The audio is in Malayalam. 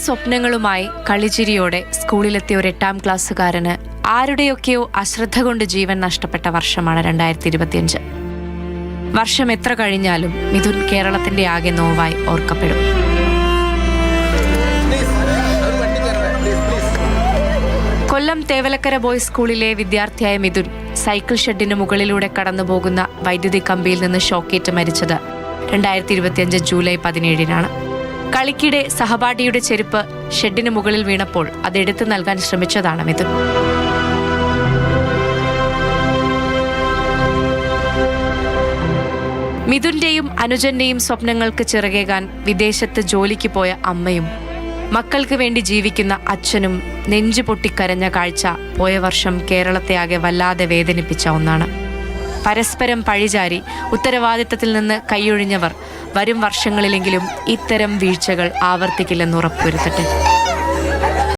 സ്വപ്നങ്ങളുമായി കളിച്ചിരിയോടെ സ്കൂളിലെത്തിയ ഒരു 8ാം ക്ലാസ്സുകാരന് ആരുടെയൊക്കെയോ അശ്രദ്ധ കൊണ്ട് ജീവൻ നഷ്ടപ്പെട്ട വർഷമാണ് 2025. വർഷം എത്ര കഴിഞ്ഞാലും മിഥുൻ കേരളത്തിന്റെ ആകെ നോവായി ഓർക്കപ്പെടും. കൊല്ലം തേവലക്കര ബോയ്സ് സ്കൂളിലെ വിദ്യാർത്ഥിയായ മിഥുൻ സൈക്കിൾ ഷെഡിന് മുകളിലൂടെ കടന്നുപോകുന്ന വൈദ്യുതി കമ്പിയിൽ നിന്ന് ഷോക്കേറ്റ് മരിച്ചത് 2025 ജൂലൈ 17-നാണ്. കളിക്കിടെ സഹപാഠിയുടെ ചെരുപ്പ് ഷെഡിന് മുകളിൽ വീണപ്പോൾ അത് എടുത്തു നൽകാൻ ശ്രമിച്ചതാണ് മിഥുൻ. മിഥുന്റെയും അനുജന്റെയും സ്വപ്നങ്ങൾക്ക് ചിറകേകാൻ വിദേശത്ത് ജോലിക്ക് പോയ അമ്മയും മക്കൾക്ക് വേണ്ടി ജീവിക്കുന്ന അച്ഛനും നെഞ്ചു പൊട്ടിക്കരഞ്ഞ കാഴ്ച പോയ വർഷം കേരളത്തെ ആകെ വല്ലാതെ വേദനിപ്പിച്ച ഒന്നാണ്. പരസ്പരം പഴിചാരി ഉത്തരവാദിത്തത്തിൽ നിന്ന് കൈയൊഴിഞ്ഞവർ വരും വർഷങ്ങളിലെങ്കിലും ഇത്തരം വീഴ്ചകൾ ആവർത്തിക്കില്ലെന്ന് ഉറപ്പുവരുത്തട്ടെ.